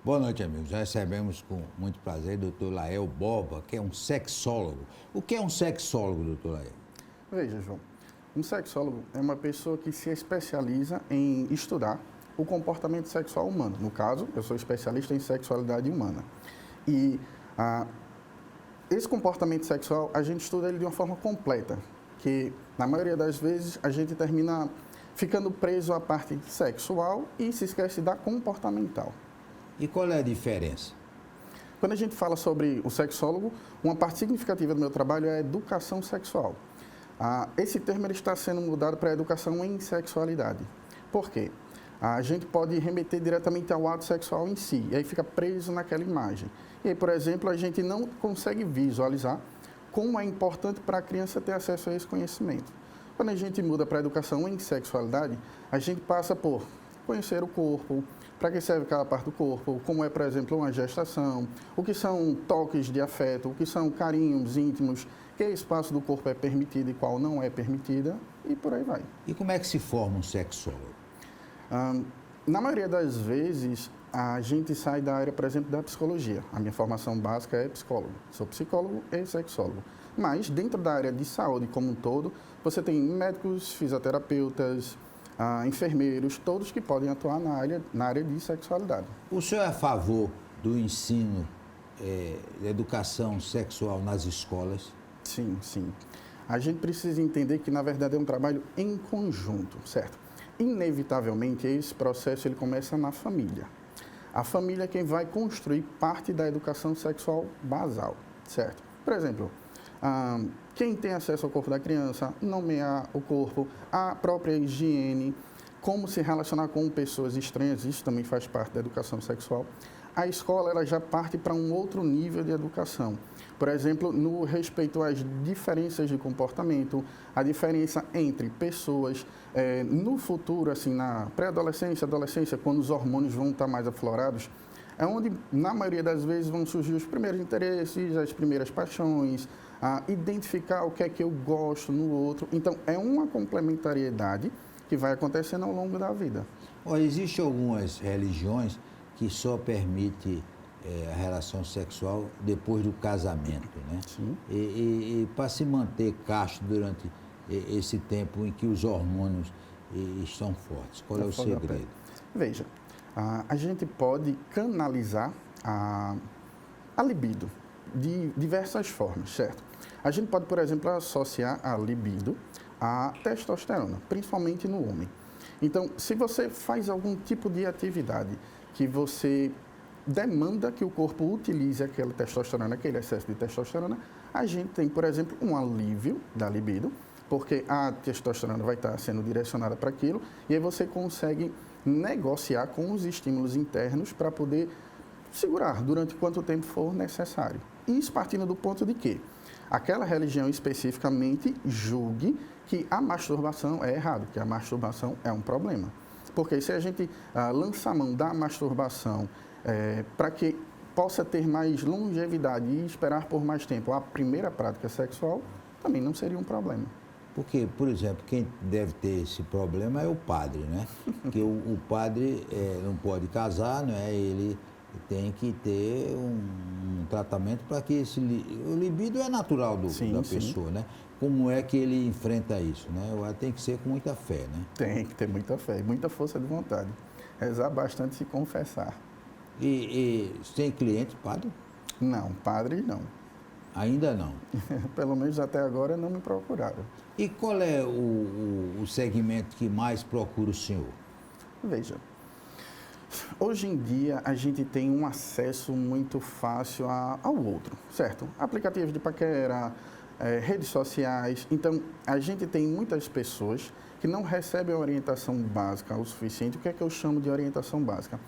Boa noite, amigos. Nós recebemos com muito prazer o doutor Lael Borba, que é um sexólogo. O que é um sexólogo, doutor Lael? Veja, João, um sexólogo é uma pessoa que se especializa em estudar o comportamento sexual humano. No caso, eu sou especialista em sexualidade humana. E esse comportamento sexual, a gente estuda ele de uma forma completa, que na maioria das vezes a gente termina ficando preso à parte sexual e se esquece da comportamental. E qual é a diferença? Quando a gente fala sobre o sexólogo, uma parte significativa do meu trabalho é a educação sexual. Esse termo ele está sendo mudado para educação em sexualidade. Por quê? A gente pode remeter diretamente ao ato sexual em si, e aí fica preso naquela imagem. E aí, por exemplo, a gente não consegue visualizar como é importante para a criança ter acesso a esse conhecimento. Quando a gente muda para a educação em sexualidade, a gente passa por conhecer o corpo, para que serve cada parte do corpo, como é, por exemplo, uma gestação, o que são toques de afeto, o que são carinhos íntimos, que espaço do corpo é permitido e qual não é permitida, e por aí vai. E como é que se forma um sexólogo? Na maioria das vezes, a gente sai da área, por exemplo, da psicologia. A minha formação básica é psicólogo. Sou psicólogo e sexólogo. Mas, dentro da área de saúde como um todo, você tem médicos, fisioterapeutas, enfermeiros, todos que podem atuar na área de sexualidade. O senhor é a favor do ensino da educação sexual nas escolas? Sim, sim. A gente precisa entender que, na verdade, é um trabalho em conjunto, certo? Inevitavelmente, esse processo ele começa na família. A família é quem vai construir parte da educação sexual basal, certo? Por exemplo, quem tem acesso ao corpo da criança, nomear o corpo, a própria higiene, como se relacionar com pessoas estranhas, isso também faz parte da educação sexual. A escola ela já parte para um outro nível de educação. Por exemplo, no respeito às diferenças de comportamento, a diferença entre pessoas, no futuro, assim, na pré-adolescência, adolescência, quando os hormônios vão estar mais aflorados, é onde, na maioria das vezes, vão surgir os primeiros interesses, as primeiras paixões, identificar o que é que eu gosto no outro. Então, é uma complementariedade que vai acontecendo ao longo da vida. Olha, existem algumas religiões que só permitem a relação sexual depois do casamento, né? Sim. E para se manter casto durante esse tempo em que os hormônios estão fortes, qual é o segredo? Veja, a gente pode canalizar a libido de diversas formas, certo? A gente pode, por exemplo, associar a libido à testosterona, principalmente no homem. Então, se você faz algum tipo de atividade que você demanda que o corpo utilize aquela testosterona, aquele excesso de testosterona, a gente tem, por exemplo, um alívio da libido, porque a testosterona vai estar sendo direcionada para aquilo, e aí você consegue negociar com os estímulos internos para poder segurar durante quanto tempo for necessário. Isso partindo do ponto de que aquela religião especificamente julgue que a masturbação é errado, que a masturbação é um problema. Porque se a gente lançar mão da masturbação para que possa ter mais longevidade e esperar por mais tempo a primeira prática sexual, também não seria um problema. Porque, por exemplo, quem deve ter esse problema é o padre, né? Porque o padre não pode casar, né? Ele tem que ter um tratamento para que o libido é natural da pessoa, né? Como é que ele enfrenta isso, né? Tem que ser com muita fé, né? Tem que ter muita fé, muita força de vontade. Rezar bastante e se confessar. E tem cliente, padre? Não, padre não. Ainda não. Pelo menos até agora não me procuraram. E qual é o segmento que mais procura o senhor? Veja, hoje em dia a gente tem um acesso muito fácil ao outro, certo? Aplicativos de paquera, redes sociais. Então, a gente tem muitas pessoas que não recebem a orientação básica o suficiente. O que é que eu chamo de orientação básica?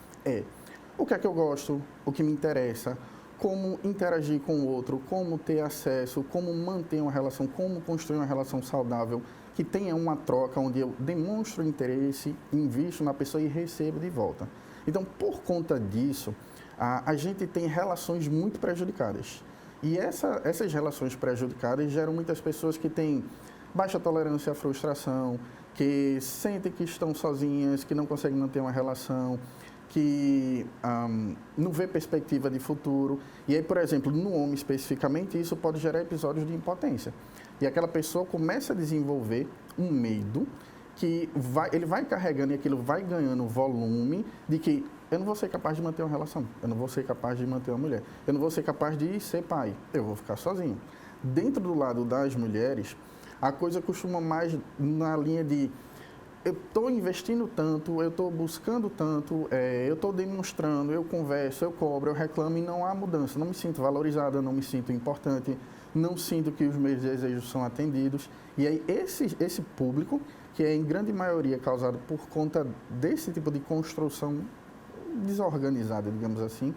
O que é que eu gosto, o que me interessa, como interagir com o outro, como ter acesso, como manter uma relação, como construir uma relação saudável, que tenha uma troca onde eu demonstro interesse, invisto na pessoa e recebo de volta. Então, por conta disso, a gente tem relações muito prejudicadas. E essas relações prejudicadas geram muitas pessoas que têm baixa tolerância à frustração, que sentem que estão sozinhas, que não conseguem manter uma relação, que não vê perspectiva de futuro. E aí, por exemplo, no homem especificamente, isso pode gerar episódios de impotência. E aquela pessoa começa a desenvolver um medo que ele vai carregando e aquilo vai ganhando volume de que eu não vou ser capaz de manter uma relação, eu não vou ser capaz de manter uma mulher, eu não vou ser capaz de ser pai, eu vou ficar sozinho. Dentro do lado das mulheres, a coisa costuma mais na linha de eu estou investindo tanto, eu estou buscando tanto, eu estou demonstrando, eu converso, eu cobro, eu reclamo e não há mudança. Não me sinto valorizada, não me sinto importante, não sinto que os meus desejos são atendidos. E aí esse público, que é em grande maioria causado por conta desse tipo de construção desorganizada, digamos assim,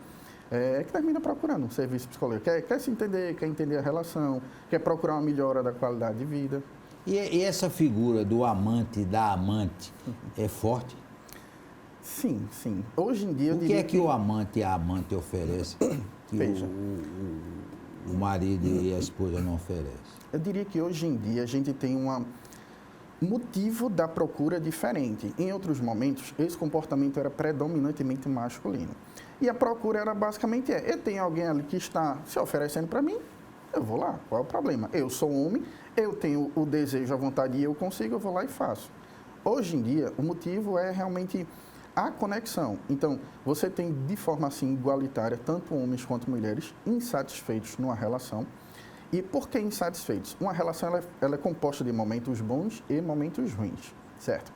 que termina procurando um serviço psicológico. Quer se entender, quer entender a relação, quer procurar uma melhora da qualidade de vida. E essa figura do amante e da amante é forte? Sim, sim. Hoje em dia... O que é que o amante e a amante oferecem que Veja. o marido e a esposa não oferecem? Eu diria que hoje em dia a gente tem um motivo da procura diferente. Em outros momentos, esse comportamento era predominantemente masculino. E a procura era basicamente eu tenho alguém ali que está se oferecendo para mim, eu vou lá, qual é o problema? Eu sou homem, eu tenho o desejo, a vontade e eu consigo, eu vou lá e faço. Hoje em dia, o motivo é realmente a conexão. Então, você tem de forma assim igualitária, tanto homens quanto mulheres, insatisfeitos numa relação. E por que insatisfeitos? Uma relação ela é composta de momentos bons e momentos ruins, certo?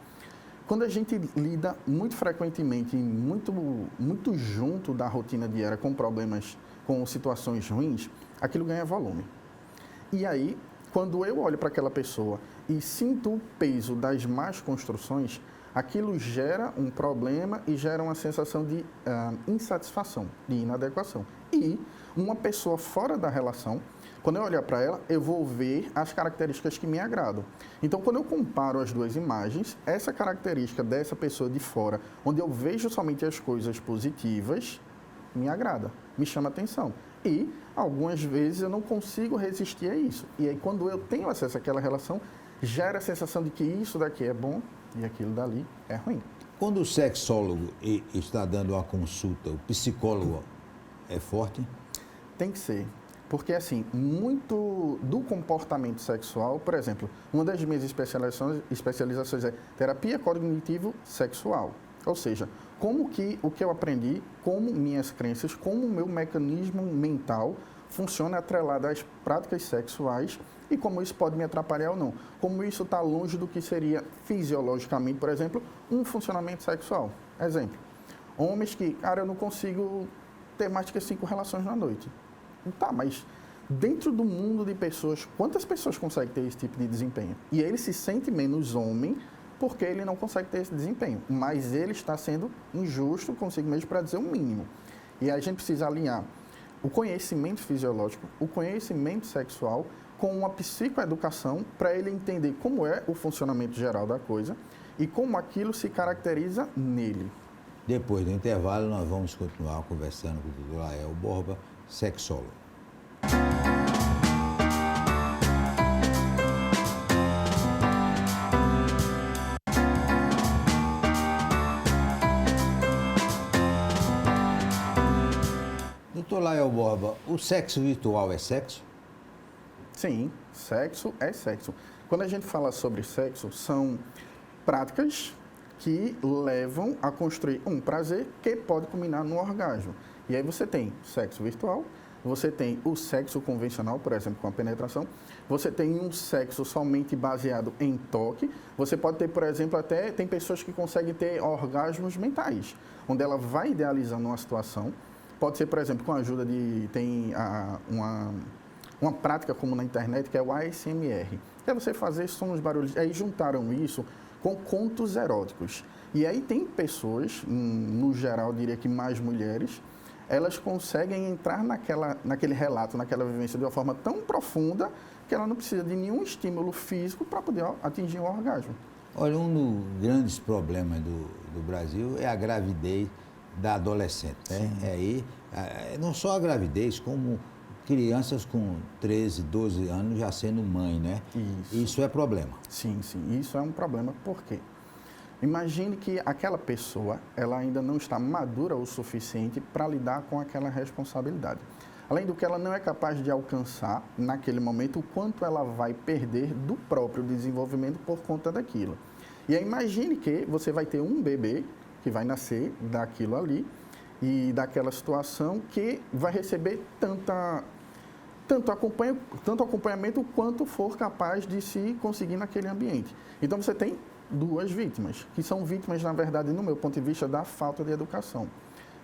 Quando a gente lida muito frequentemente, muito junto da rotina diária com problemas, com situações ruins, aquilo ganha volume. E aí, quando eu olho para aquela pessoa e sinto o peso das más construções, aquilo gera um problema e gera uma sensação de insatisfação, de inadequação. E uma pessoa fora da relação, quando eu olhar para ela, eu vou ver as características que me agradam. Então, quando eu comparo as duas imagens, essa característica dessa pessoa de fora, onde eu vejo somente as coisas positivas, me agrada, me chama atenção. E, algumas vezes, eu não consigo resistir a isso. E aí, quando eu tenho acesso àquela relação, gera a sensação de que isso daqui é bom e aquilo dali é ruim. Quando o sexólogo está dando uma consulta, o psicólogo é forte? Tem que ser. Porque, assim, muito do comportamento sexual, por exemplo, uma das minhas especializações é terapia cognitivo-sexual. Ou seja, como que o que eu aprendi, como minhas crenças, como o meu mecanismo mental funciona atrelado às práticas sexuais e como isso pode me atrapalhar ou não. Como isso está longe do que seria fisiologicamente, por exemplo, um funcionamento sexual. Exemplo, homens que, cara, eu não consigo ter mais que 5 relações na noite. Tá, mas dentro do mundo de pessoas, quantas pessoas conseguem ter esse tipo de desempenho? E ele se sente menos homem porque ele não consegue ter esse desempenho. Mas ele está sendo injusto consigo mesmo, para dizer o mínimo. E a gente precisa alinhar o conhecimento fisiológico, o conhecimento sexual com uma psicoeducação para ele entender como é o funcionamento geral da coisa e como aquilo se caracteriza nele. Depois do intervalo, nós vamos continuar conversando com o Dr. Lael Borba, sexólogo. Dr. Lael Borba, o sexo virtual é sexo? Sim, sexo é sexo. Quando a gente fala sobre sexo, são práticas que levam a construir um prazer que pode culminar no orgasmo. E aí você tem sexo virtual, você tem o sexo convencional, por exemplo, com a penetração, você tem um sexo somente baseado em toque, você pode ter, por exemplo, até tem pessoas que conseguem ter orgasmos mentais, onde ela vai idealizando uma situação, pode ser, por exemplo, com a ajuda de, uma prática como na internet, que é o ASMR, que é você fazer sons, barulhos, aí juntaram isso com contos eróticos. E aí tem pessoas, no geral, eu diria que mais mulheres, elas conseguem entrar naquele relato, naquela vivência de uma forma tão profunda que ela não precisa de nenhum estímulo físico para poder atingir um orgasmo. Olha, um dos grandes problemas do Brasil é a gravidez da adolescente, né? Aí, não só a gravidez, como crianças com 13, 12 anos já sendo mãe, né? Isso é problema. Sim, sim. Isso é um problema. Por quê? Imagine que aquela pessoa, ela ainda não está madura o suficiente para lidar com aquela responsabilidade. Além do que ela não é capaz de alcançar, naquele momento, o quanto ela vai perder do próprio desenvolvimento por conta daquilo. E aí imagine que você vai ter um bebê que vai nascer daquilo ali e daquela situação que vai receber tanto acompanhamento quanto for capaz de se conseguir naquele ambiente. Então você tem duas vítimas, que são vítimas, na verdade, no meu ponto de vista, da falta de educação.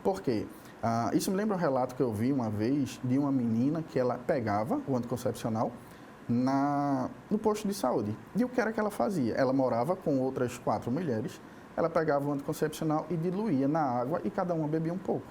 Por quê? Isso me lembra um relato que eu vi uma vez de uma menina que ela pegava o anticoncepcional no posto de saúde. E o que era que ela fazia? Ela morava com outras 4 mulheres, ela pegava o anticoncepcional e diluía na água e cada uma bebia um pouco.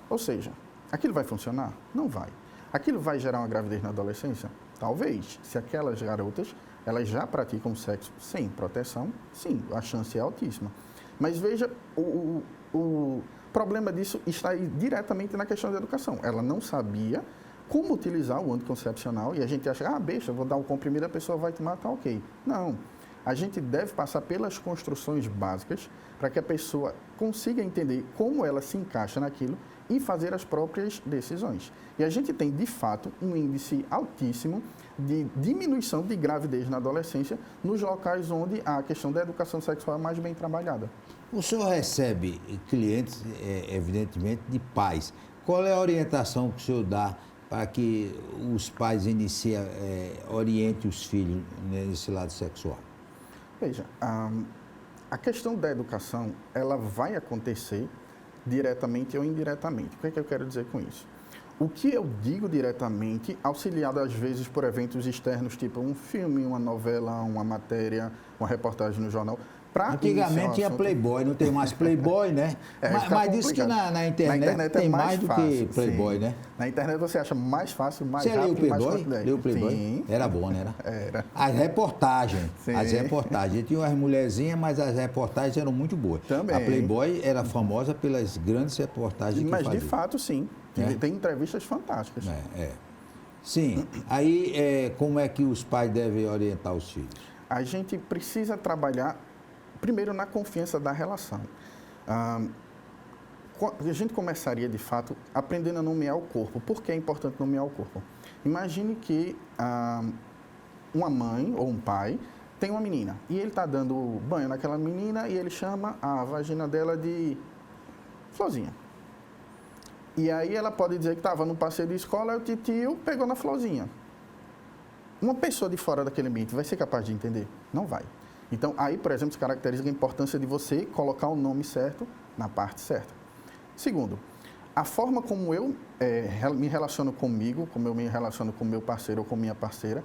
Ou seja, aquilo vai funcionar? Não vai. Aquilo vai gerar uma gravidez na adolescência? Talvez. Se aquelas garotas, elas já praticam sexo sem proteção, sim, a chance é altíssima. Mas veja, o problema disso está aí diretamente na questão da educação. Ela não sabia como utilizar o anticoncepcional e a gente acha, besta, vou dar um comprimido, a pessoa vai tomar, tá ok. Não. A gente deve passar pelas construções básicas para que a pessoa consiga entender como ela se encaixa naquilo e fazer as próprias decisões. E a gente tem, de fato, um índice altíssimo de diminuição de gravidez na adolescência nos locais onde a questão da educação sexual é mais bem trabalhada. O senhor recebe clientes, evidentemente, de pais. Qual é a orientação que o senhor dá para que os pais orientem os filhos nesse lado sexual? Veja, a questão da educação, ela vai acontecer diretamente ou indiretamente. O que é que eu quero dizer com isso? O que eu digo diretamente, auxiliado às vezes por eventos externos, tipo um filme, uma novela, uma matéria, uma reportagem no jornal. Antigamente tinha Playboy, não tem mais Playboy, né? Mas diz que na internet tem mais do que Playboy, sim. né? Na internet você acha mais fácil, mais você rápido, mais Playboy? rápido. Leu Playboy? Sim. Era bom, né? Era. As reportagens. Sim. As reportagens. Tinha umas mulherzinhas, mas as reportagens eram muito boas. Também. A Playboy era famosa pelas grandes reportagens que fazia. Mas de fato, sim. Tem entrevistas fantásticas. Sim. Aí, como é que os pais devem orientar os filhos? A gente precisa trabalhar primeiro na confiança da relação. A gente começaria, de fato, aprendendo a nomear o corpo. Por que é importante nomear o corpo? Imagine que uma mãe ou um pai tem uma menina e ele está dando banho naquela menina e ele chama a vagina dela de Florzinha. E aí ela pode dizer que estava no passeio de escola e o titio pegou na Florzinha. Uma pessoa de fora daquele ambiente vai ser capaz de entender? Não vai. Então, aí, por exemplo, se caracteriza a importância de você colocar o nome certo na parte certa. Segundo, a forma como eu me relaciono comigo, como eu me relaciono com meu parceiro ou com minha parceira,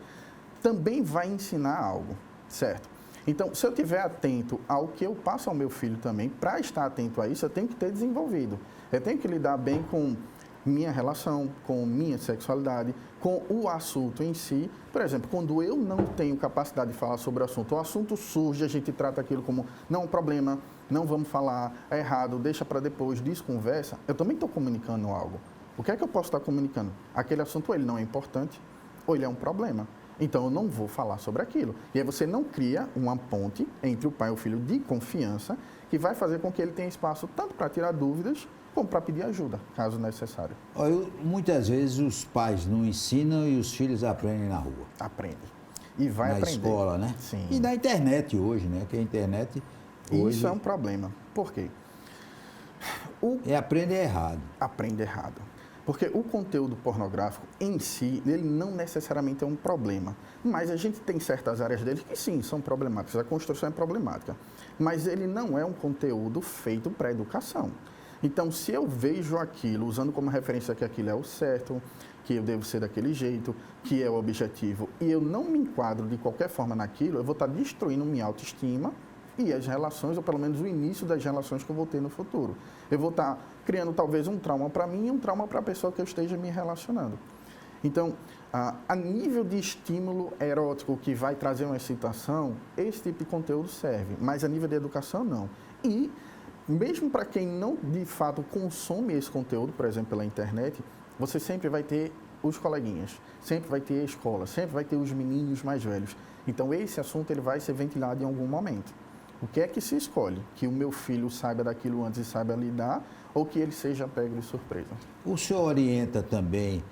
também vai ensinar algo, certo? Então, se eu estiver atento ao que eu passo ao meu filho também, para estar atento a isso, eu tenho que ter desenvolvido. Eu tenho que lidar bem com minha relação, com minha sexualidade, com o assunto em si. Por exemplo, quando eu não tenho capacidade de falar sobre o assunto surge, a gente trata aquilo como não um problema, não vamos falar, é errado, deixa para depois, desconversa. Eu também estou comunicando algo. O que é que eu posso estar comunicando? Aquele assunto, ele não é importante ou ele é um problema. Então, eu não vou falar sobre aquilo. E aí você não cria uma ponte entre o pai e o filho de confiança que vai fazer com que ele tenha espaço tanto para tirar dúvidas como para pedir ajuda, caso necessário. Muitas vezes os pais não ensinam e os filhos aprendem na rua. Aprende. E vai aprender. Na escola, né? Sim. E na internet hoje, né? Que a internet hoje... Isso é um problema. Por quê? Aprende errado. Aprende errado. Porque o conteúdo pornográfico em si, ele não necessariamente é um problema. Mas a gente tem certas áreas dele que sim, são problemáticas. A construção é problemática. Mas ele não é um conteúdo feito para a educação. Então, se eu vejo aquilo, usando como referência que aquilo é o certo, que eu devo ser daquele jeito, que é o objetivo, e eu não me enquadro de qualquer forma naquilo, eu vou estar destruindo minha autoestima e as relações, ou pelo menos o início das relações que eu vou ter no futuro. Eu vou estar criando talvez um trauma para mim e um trauma para a pessoa que eu esteja me relacionando. Então, a nível de estímulo erótico que vai trazer uma excitação, esse tipo de conteúdo serve, mas a nível de educação, não. E mesmo para quem não, de fato, consome esse conteúdo, por exemplo, pela internet, você sempre vai ter os coleguinhas, sempre vai ter a escola, sempre vai ter os meninos mais velhos. Então, esse assunto ele vai ser ventilado em algum momento. O que é que se escolhe? Que o meu filho saiba daquilo antes e saiba lidar, ou que ele seja pego de surpresa? O senhor orienta também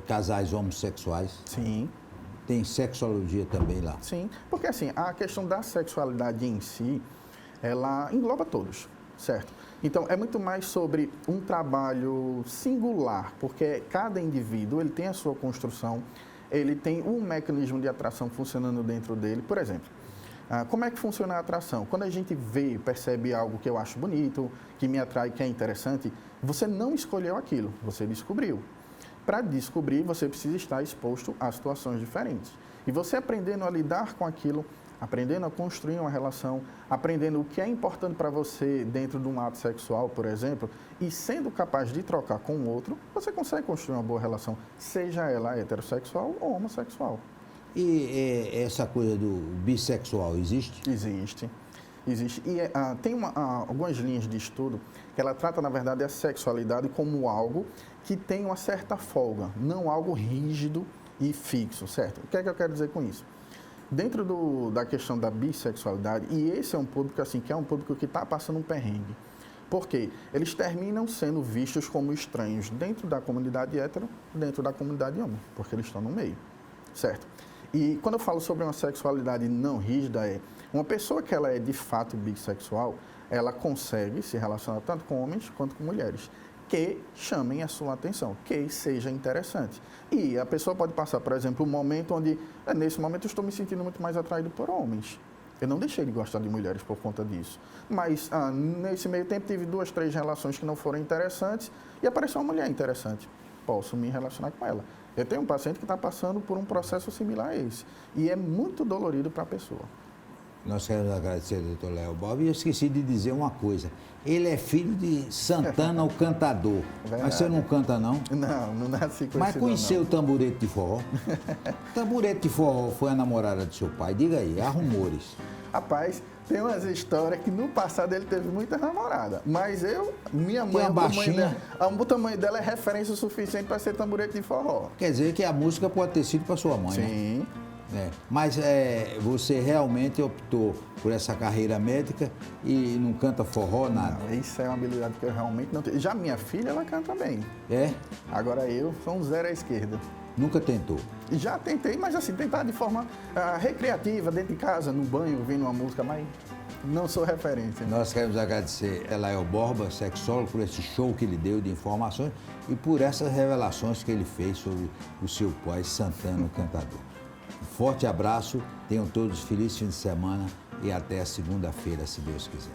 casais homossexuais? Sim. Tem sexologia também lá? Sim, porque assim, a questão da sexualidade em si, ela engloba todos, certo? Então, é muito mais sobre um trabalho singular, porque cada indivíduo, ele tem a sua construção, ele tem um mecanismo de atração funcionando dentro dele. Por exemplo, como é que funciona a atração? Quando a gente vê, percebe algo que eu acho bonito, que me atrai, que é interessante, você não escolheu aquilo, você descobriu. Para descobrir, você precisa estar exposto a situações diferentes. E você aprendendo a lidar com aquilo, aprendendo a construir uma relação, aprendendo o que é importante para você dentro de um ato sexual, por exemplo, e sendo capaz de trocar com o outro, você consegue construir uma boa relação, seja ela heterossexual ou homossexual. E essa coisa do bissexual existe? Existe. Existe. E tem algumas linhas de estudo que ela trata, na verdade, a sexualidade como algo que tem uma certa folga, não algo rígido e fixo, certo? O que é que eu quero dizer com isso? Dentro da questão da bissexualidade, e esse é um público assim, que é um público que está passando um perrengue. Por quê? Eles terminam sendo vistos como estranhos dentro da comunidade hétero, dentro da comunidade homo, porque eles estão no meio, certo? E quando eu falo sobre uma sexualidade não rígida, uma pessoa que ela é de fato bissexual, ela consegue se relacionar tanto com homens quanto com mulheres, que chamem a sua atenção, que seja interessante. E a pessoa pode passar, por exemplo, um momento onde, nesse momento eu estou me sentindo muito mais atraído por homens. Eu não deixei de gostar de mulheres por conta disso. Mas nesse meio tempo tive 2, 3 relações que não foram interessantes e apareceu uma mulher interessante. Posso me relacionar com ela. Eu tenho um paciente que está passando por um processo similar a esse. E é muito dolorido para a pessoa. Nós queremos agradecer ao doutor Léo Borba. E eu esqueci de dizer uma coisa. Ele é filho de Santana, o cantador. Verdade. Mas você não canta, não? Não, não nasci com Mas esse conheceu não. o tamborete de forró? Tamborete de forró foi a namorada do seu pai? Diga aí, há rumores. Rapaz, tem umas histórias que no passado ele teve muita namorada. Mas minha mãe, o tamanho dela é referência suficiente para ser tamborete de forró. Quer dizer que a música pode ter sido para sua mãe, né? Sim. Mas você realmente optou por essa carreira médica e não canta forró, nada? Não, isso é uma habilidade que eu realmente não tenho. Já minha filha, ela canta bem. É? Agora eu sou um zero à esquerda. Nunca tentou? Já tentei, mas assim, tentar de forma recreativa, dentro de casa, no banho, ouvindo uma música, mas não sou referência. Nós queremos agradecer a Léo Borba, sexólogo, por esse show que ele deu de informações e por essas revelações que ele fez sobre o seu pai, Santana, o cantador. Um forte abraço, tenham todos felizes fim de semana e até segunda-feira, se Deus quiser.